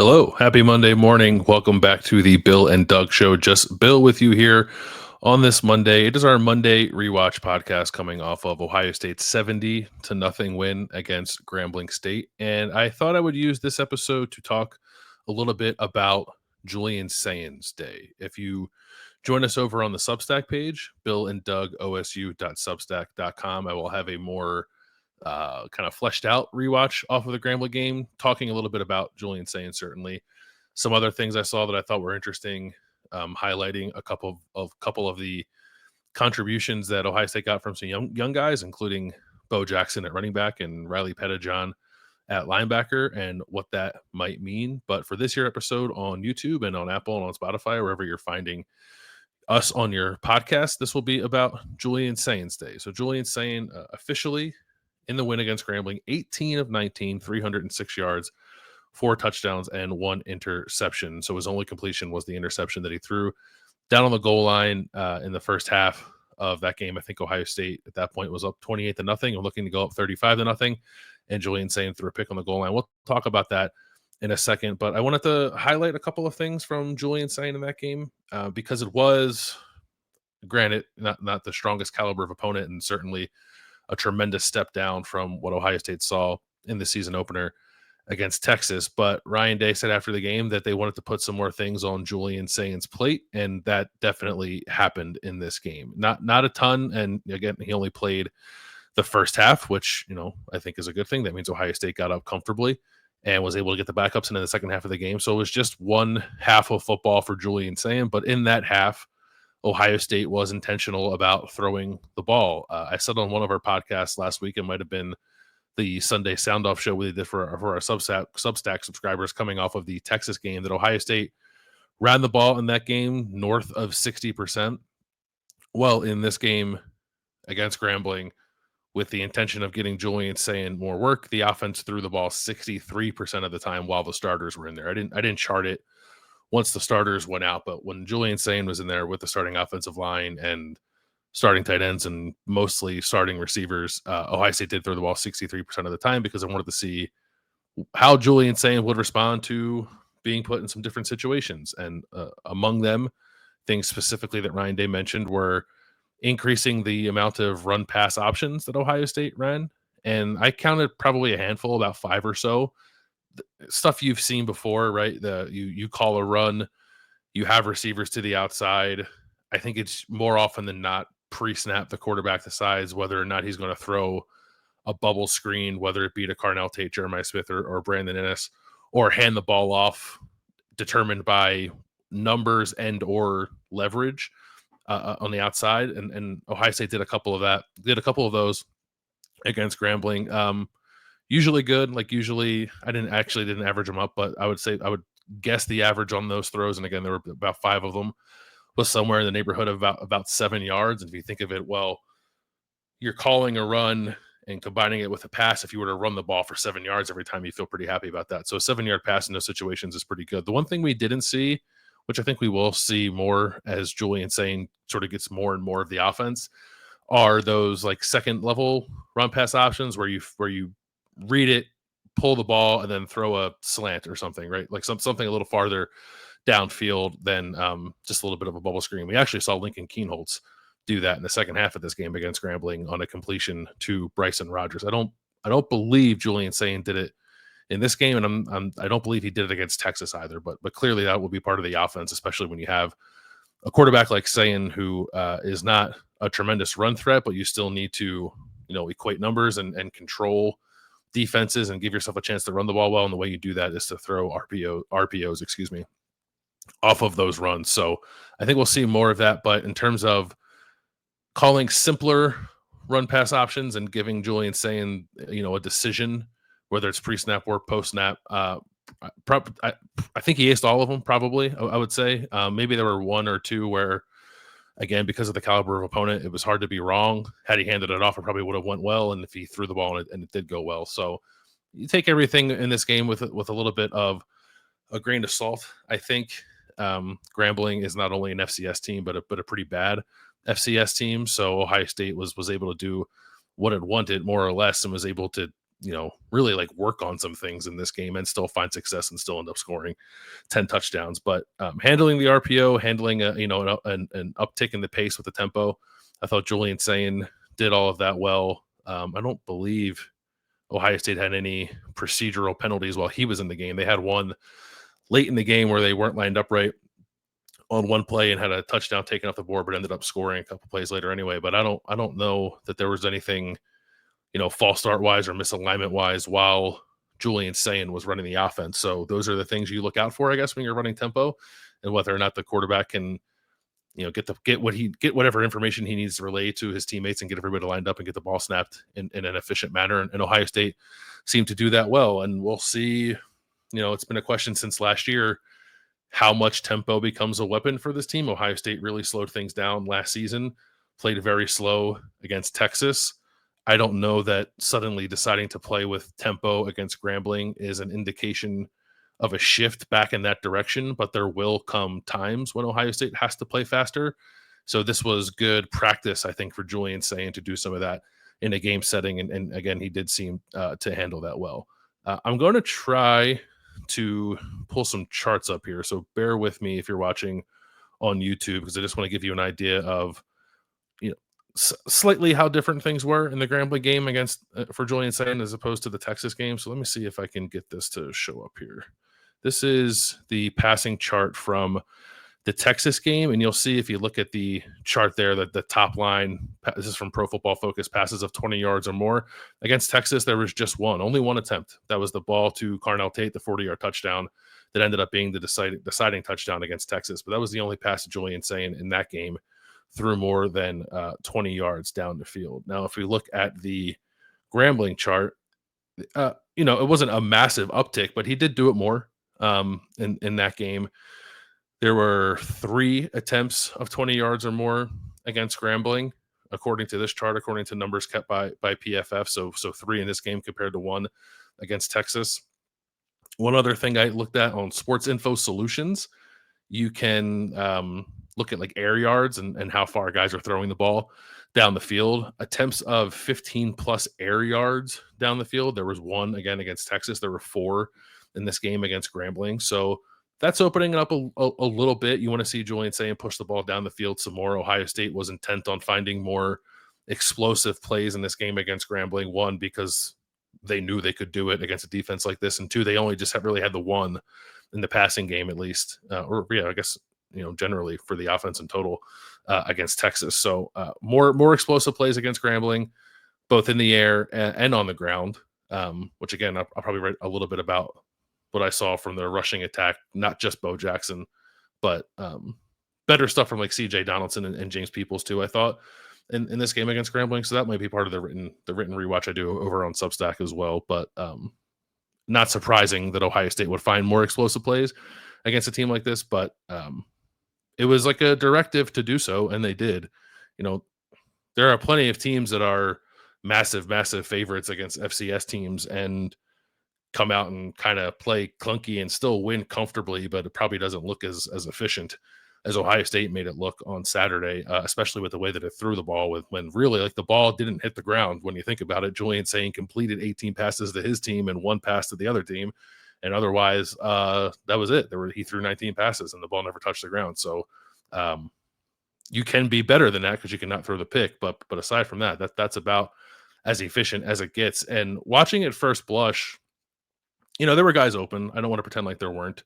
Hello, happy Monday morning. Welcome back to the Bill and Doug Show. Just Bill with you here on this Monday. It is our Monday rewatch podcast coming off of Ohio State's 70-0 win against Grambling State. And I thought I would use this episode to talk a little bit about Julian Sayin's day. If you join us over on the Substack page, billanddougosu.substack.com, I will have a more kind of fleshed out rewatch off of the Grambling game, talking a little bit about Julian Sayin, certainly some other things I saw that I thought were interesting, highlighting a couple of the contributions that Ohio State got from some young guys, including Bo Jackson at running back and Riley Pettijohn at linebacker, and what that might mean. But for this year episode on YouTube and on Apple and on Spotify, wherever you're finding us on your podcast, this will be about Julian Sayin's day. So Julian Sayin officially in the win against Grambling, 18 of 19, 306 yards, 4 touchdowns, and 1 interception. So his only completion was the interception that he threw down on the goal line in the first half of that game. I think Ohio State at that point was up 28-0 and looking to go up 35-0. And Julian Sayin threw a pick on the goal line. We'll talk about that in a second. But I wanted to highlight a couple of things from Julian Sayin in that game because it was, granted, not the strongest caliber of opponent, and certainly a tremendous step down from what Ohio State saw in the season opener against Texas. But Ryan Day said after the game that they wanted to put some more things on Julian Sayin's plate, and that definitely happened in this game. Not a ton, and again, he only played the first half, which, I think is a good thing. That means Ohio State got up comfortably and was able to get the backups into the second half of the game. So it was just one half of football for Julian Sayin, but in that half, Ohio State was intentional about throwing the ball. I said on one of our podcasts last week, it might have been the Sunday Sound Off show we did for our Substack subscribers coming off of the Texas game, that Ohio State ran the ball in that game north of 60%. Well, in this game against Grambling, with the intention of getting Julian Sayin more work, the offense threw the ball 63% of the time while the starters were in there. I didn't chart it once the starters went out, but when Julian Sayin was in there with the starting offensive line and starting tight ends and mostly starting receivers, Ohio State did throw the ball 63% of the time because I wanted to see how Julian Sayin would respond to being put in some different situations. And among them, things specifically that Ryan Day mentioned were increasing the amount of run pass options that Ohio State ran. And I counted probably a handful, about 5 or so. Stuff you've seen before, right? You call a run, you have receivers to the outside. I think it's more often than not pre-snap the quarterback decides whether or not he's going to throw a bubble screen, whether it be to Carnell Tate, Jeremiah Smith, or Brandon Ennis, or hand the ball off, determined by numbers and or leverage on the outside. And Ohio State did a couple of those against Grambling. Usually good. Usually I didn't average them up, but I would guess the average on those throws, and again, there were about 5 of them, was somewhere in the neighborhood of about 7 yards. And if you think of it, well, you're calling a run and combining it with a pass. If you were to run the ball for 7 yards every time, you feel pretty happy about that. So a 7-yard pass in those situations is pretty good. The one thing we didn't see, which I think we will see more as Julian Sayin sort of gets more and more of the offense, are those second level run pass options where you read it, pull the ball, and then throw a slant or something, right? Something a little farther downfield than just a little bit of a bubble screen. We actually saw Lincoln Keenholz do that in the second half of this game against Grambling on a completion to Bryson Rogers. I don't believe Julian Sayin did it in this game, and I don't believe he did it against Texas either. But clearly that will be part of the offense, especially when you have a quarterback like Sayin who is not a tremendous run threat, but you still need to equate numbers and control defenses and give yourself a chance to run the ball well. And the way you do that is to throw RPOs, off of those runs. So I think we'll see more of that. But in terms of calling simpler run pass options and giving Julian Sayin, a decision, whether it's pre-snap or post-snap, I think he aced all of them, probably, I would say. Maybe there were 1 or 2 where, again, because of the caliber of opponent, it was hard to be wrong. Had he handed it off, it probably would have went well. And if he threw the ball and it did go well. So you take everything in this game with a little bit of a grain of salt. I think Grambling is not only an FCS team, but a pretty bad FCS team. So Ohio State was able to do what it wanted, more or less, and was able to really like work on some things in this game and still find success and still end up scoring 10 touchdowns. But handling the RPO, handling an uptick in the pace with the tempo, I thought Julian Sayin did all of that well. I don't believe Ohio State had any procedural penalties while he was in the game. They had one late in the game where they weren't lined up right on one play and had a touchdown taken off the board, but ended up scoring a couple plays later anyway. But I don't know that there was anything, false start wise or misalignment wise while Julian Sayin was running the offense. So those are the things you look out for, I guess, when you're running tempo, and whether or not the quarterback can, get whatever information he needs to relay to his teammates and get everybody lined up and get the ball snapped in an efficient manner. And Ohio State seemed to do that well. And we'll see, it's been a question since last year, how much tempo becomes a weapon for this team. Ohio State really slowed things down last season, played very slow against Texas. I don't know that suddenly deciding to play with tempo against Grambling is an indication of a shift back in that direction, but there will come times when Ohio State has to play faster. So this was good practice, I think, for Julian Sayin to do some of that in a game setting. And again, he did seem to handle that well. I'm going to try to pull some charts up here. So bear with me if you're watching on YouTube, because I just want to give you an idea of, slightly how different things were in the Grambling game against for Julian Sayin as opposed to the Texas game. So let me see if I can get this to show up here. This is the passing chart from the Texas game, and you'll see if you look at the chart there that the top line, this is from Pro Football Focus, passes of 20 yards or more. Against Texas, there was just only one attempt. That was the ball to Carnell Tate, the 40-yard touchdown that ended up being the deciding touchdown against Texas. But that was the only pass to Julian Sayin in that game through more than 20 yards down the field. Now, if we look at the Grambling chart, it wasn't a massive uptick, but he did do it more in that game. There were 3 attempts of 20 yards or more against Grambling, according to this chart, according to numbers kept by PFF. So 3 in this game compared to 1 against Texas. One other thing I looked at on Sports Info Solutions, you can look at like air yards and how far guys are throwing the ball down the field. Attempts of 15 plus air yards down the field. There was 1 again against Texas. There were 4 in this game against Grambling. So that's opening it up a little bit. You want to see Julian Sayin push the ball down the field some more. Ohio State was intent on finding more explosive plays in this game against Grambling. 1, because they knew they could do it against a defense like this, and 2, they only just really had the 1 in the passing game, at least, I guess, generally for the offense in total against Texas. So more explosive plays against Grambling, both in the air and on the ground, which again, I'll probably write a little bit about what I saw from their rushing attack, not just Bo Jackson, but better stuff from like CJ Donaldson and James Peoples too, I thought, in this game against Grambling. So that might be part of the written rewatch I do over on Substack as well. But not surprising that Ohio State would find more explosive plays against a team like this, but it was like a directive to do so, and they did. There are plenty of teams that are massive favorites against FCS teams and come out and kind of play clunky and still win comfortably, but it probably doesn't look as efficient as Ohio State made it look on Saturday, especially with the way that it threw the ball when really like the ball didn't hit the ground. When you think about it, Julian Sayin completed 18 passes to his team and 1 pass to the other team. And otherwise, that was it. He threw 19 passes and the ball never touched the ground. So you can be better than that because you cannot throw the pick. But aside from that's about as efficient as it gets. And watching it first blush, there were guys open. I don't want to pretend like there weren't.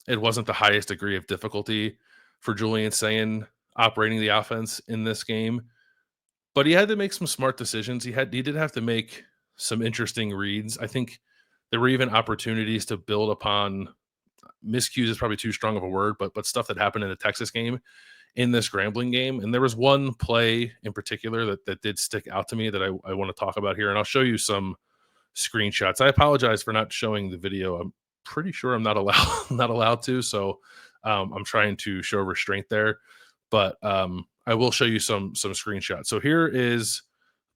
It wasn't the highest degree of difficulty for Julian Sayin operating the offense in this game, but he had to make some smart decisions. He did have to make some interesting reads. I think there were even opportunities to build upon miscues is probably too strong of a word, but stuff that happened in the Texas game in this Grambling game. And there was one play in particular that did stick out to me that I want to talk about here. And I'll show you some screenshots. I apologize for not showing the video. I'm pretty sure I'm not allowed to. So I'm trying to show restraint there, but I will show you some screenshots. So here is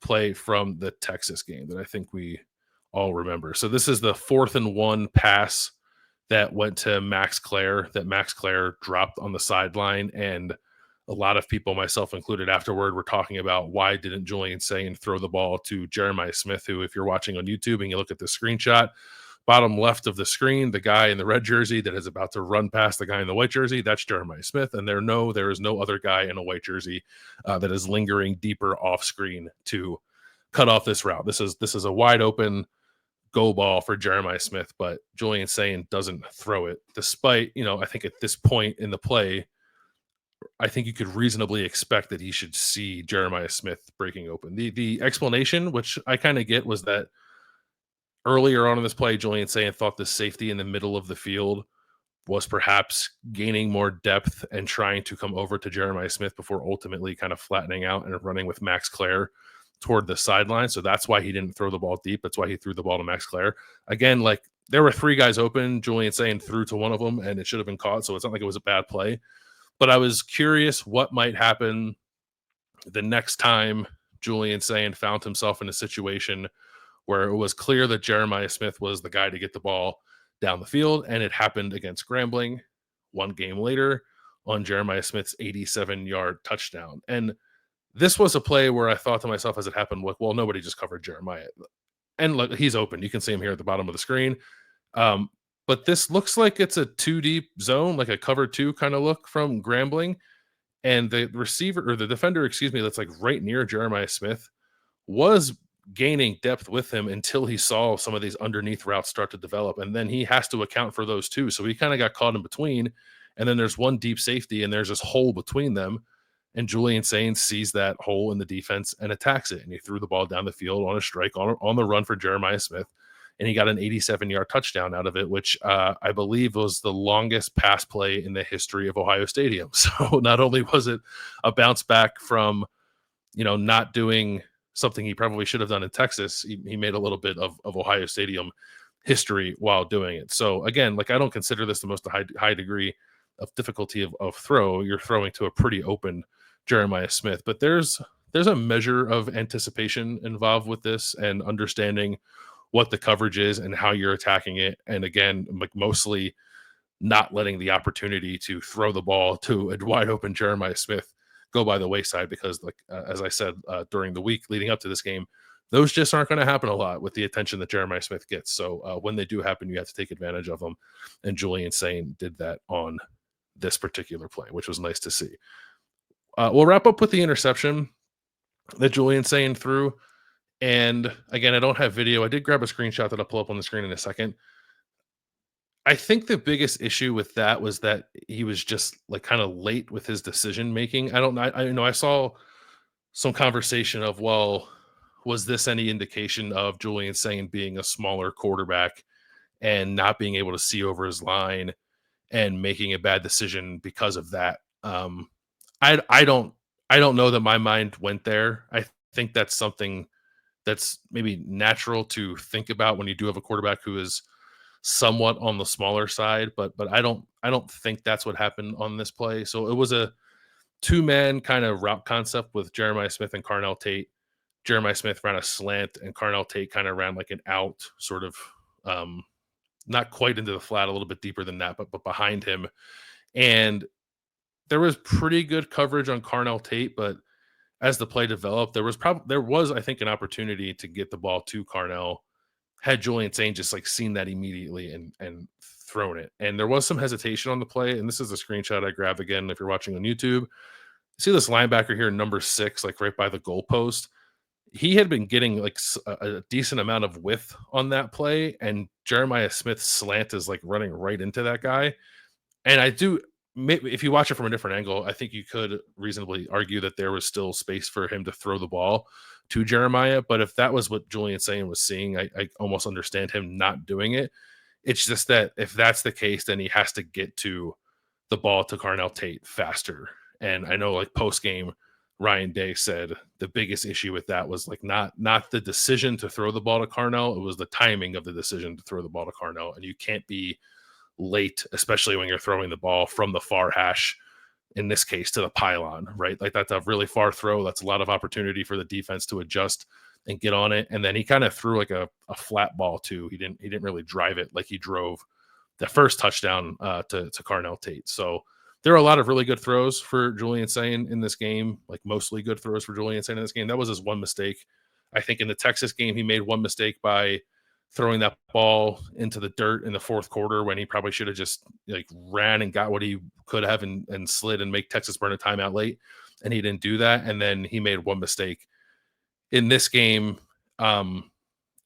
play from the Texas game that I think we all remember. So this is the 4th and 1 pass that went to Max Clare that Max Clare dropped on the sideline, and a lot of people, myself included, afterward were talking about why didn't Julian Sayin throw the ball to Jeremiah Smith, who, if you're watching on YouTube and you look at the screenshot, bottom left of the screen, the guy in the red jersey that is about to run past the guy in the white jersey, that's Jeremiah Smith. And there is no other guy in a white jersey that is lingering deeper off screen to cut off this route. This is a wide open go ball for Jeremiah Smith, but Julian Sayin doesn't throw it, despite, I think at this point in the play, I think you could reasonably expect that he should see Jeremiah Smith breaking open. The explanation, which I kind of get, was that earlier on in this play, Julian Sayin thought the safety in the middle of the field was perhaps gaining more depth and trying to come over to Jeremiah Smith before ultimately kind of flattening out and running with Max Clare toward the sideline. So that's why he didn't throw the ball deep. That's why he threw the ball to Max Clare. Again, like, there were 3 guys open. Julian Sayin threw to one of them and it should have been caught. So it's not like it was a bad play. But I was curious what might happen the next time Julian Sayin found himself in a situation where it was clear that Jeremiah Smith was the guy to get the ball down the field, and it happened against Grambling one game later on Jeremiah Smith's 87-yard touchdown. And this was a play where I thought to myself as it happened, like, well, nobody just covered Jeremiah. And look, he's open. You can see him here at the bottom of the screen. But this looks like it's a 2-deep zone, like a cover 2 kind of look from Grambling. And the receiver, or the defender, excuse me, that's like right near Jeremiah Smith, was gaining depth with him until he saw some of these underneath routes start to develop. And then he has to account for those too. So he kind of got caught in between. And then there's one deep safety and there's this hole between them. And Julian Sayin sees that hole in the defense and attacks it. And he threw the ball down the field on a strike on the run for Jeremiah Smith. And he got an 87-yard touchdown out of it, which I believe was the longest pass play in the history of Ohio Stadium. So not only was it a bounce back from, not doing something he probably should have done in Texas, he made a little bit of Ohio Stadium history while doing it. So again, like, I don't consider this the most high degree of difficulty of throw. You're throwing to a pretty open Jeremiah Smith, but there's a measure of anticipation involved with this and understanding what the coverage is and how you're attacking it. And again, like, mostly not letting the opportunity to throw the ball to a wide open Jeremiah Smith go by the wayside, because like, as I said, during the week leading up to this game, those just aren't going to happen a lot with the attention that Jeremiah Smith gets. So when they do happen, you have to take advantage of them. And Julian Sayin did that on this particular play, which was nice to see. We'll wrap up with the interception that Julian Sayin threw. And again, I don't have video. I did grab a screenshot that I'll pull up on the screen in a second. I think the biggest issue with that was that he was just like kind of late with his decision making. I saw some conversation of, well, was this any indication of Julian Sayin being a smaller quarterback and not being able to see over his line and making a bad decision because of that? I don't know that my mind went there. I think that's something that's maybe natural to think about when you do have a quarterback who is somewhat on the smaller side, but I don't think that's what happened on this play. So it was a 2-man kind of route concept with Jeremiah Smith and Carnell Tate. Jeremiah Smith ran a slant and Carnell Tate kind of ran like an out, sort of not quite into the flat, a little bit deeper than that, but behind him. And there was pretty good coverage on Carnell Tate, but as the play developed, there was I think an opportunity to get the ball to Carnell had Julian Sayin just like seen that immediately and thrown it. And there was some hesitation on the play. And this is a screenshot I grabbed again. If you're watching on YouTube, see this linebacker here, number 6, like right by the goalpost. He had been getting like a decent amount of width on that play, and Jeremiah Smith's slant is like running right into that guy. And if you watch it from a different angle, I think you could reasonably argue that there was still space for him to throw the ball to Jeremiah. But if that was what Julian Sayin was seeing, I almost understand him not doing it. It's just that if that's the case, then he has to get to the ball to Carnell Tate faster. And I know, like, post game, Ryan Day said the biggest issue with that was like not the decision to throw the ball to Carnell. It was the timing of the decision to throw the ball to Carnell. And you can't be late, especially when you're throwing the ball from the far hash, in this case to the pylon, right? Like, that's a really far throw. That's a lot of opportunity for the defense to adjust and get on it. And then he kind of threw like a flat ball too. He didn't really drive it like he drove the first touchdown to Carnell Tate. So there are a lot of really good throws for Julian Sayin in this game, like mostly good throws for Julian Sayin in this game. That was his one mistake. I think in the Texas game, he made one mistake by throwing that ball into the dirt in the fourth quarter when he probably should have just like ran and got what he could have and slid and make Texas burn a timeout late. And he didn't do that. And then he made one mistake in this game. And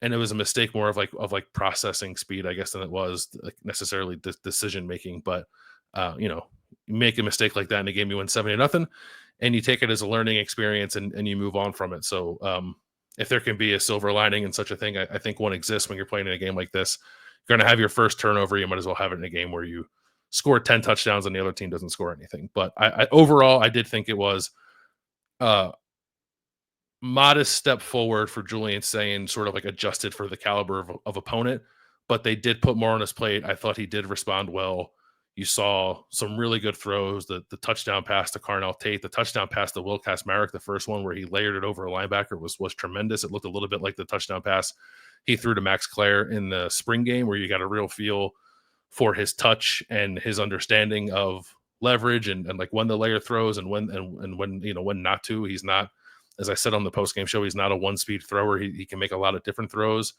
it was a mistake more of like processing speed, I guess, than it was like necessarily decision making. But you make a mistake like that in a game, you win 70-0, and you take it as a learning experience and you move on from it. So if there can be a silver lining in such a thing, I think one exists when you're playing in a game like this. You're going to have your first turnover. You might as well have it in a game where you score 10 touchdowns and the other team doesn't score anything. But I overall, I did think it was modest step forward for Julian Sayin, sort of like adjusted for the caliber of opponent, but they did put more on his plate. I thought he did respond well. You saw some really good throws. The touchdown pass to Carnell Tate, the touchdown pass to Will Kacmarek, the first one where he layered it over a linebacker was tremendous. It looked a little bit like the touchdown pass he threw to Max Clare in the spring game, where you got a real feel for his touch and his understanding of leverage and like when the layer throws and when when not to. He's not, as I said on the post-game show, he's not a one-speed thrower. He can make a lot of different throws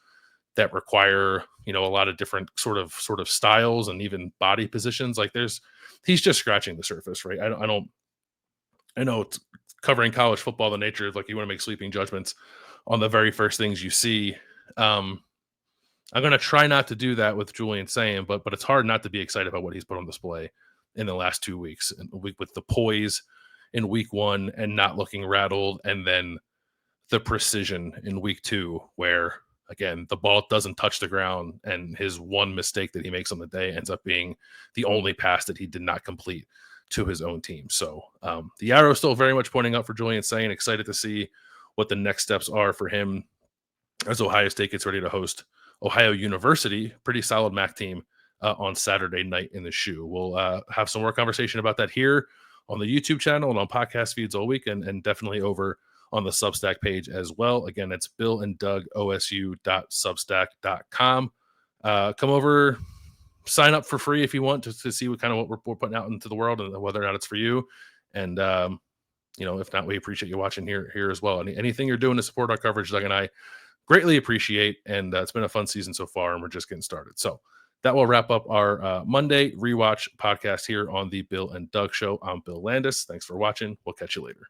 that require, a lot of different sort of styles and even body positions. Like he's just scratching the surface, right? I know it's covering college football, the nature of like you want to make sweeping judgments on the very first things you see. I'm going to try not to do that with Julian Sayin, but it's hard not to be excited about what he's put on display in the last 2 weeks, and with the poise in week 1 and not looking rattled, and then the precision in week 2 where, again, the ball doesn't touch the ground and his one mistake that he makes on the day ends up being the only pass that he did not complete to his own team. So the arrow is still very much pointing up for Julian Sayin. Excited to see what the next steps are for him as Ohio State gets ready to host Ohio University, pretty solid MAC team, on Saturday night in the shoe. We'll have some more conversation about that here on the YouTube channel and on podcast feeds all week, and definitely over on the Substack page as well. Again, it's billanddougosu.substack.com. Come over, sign up for free if you want to see what we're putting out into the world and whether or not it's for you. And, if not, we appreciate you watching here as well. Anything you're doing to support our coverage, Doug and I greatly appreciate. And it's been a fun season so far, and we're just getting started. So that will wrap up our Monday rewatch podcast here on the Bill and Doug Show. I'm Bill Landis. Thanks for watching. We'll catch you later.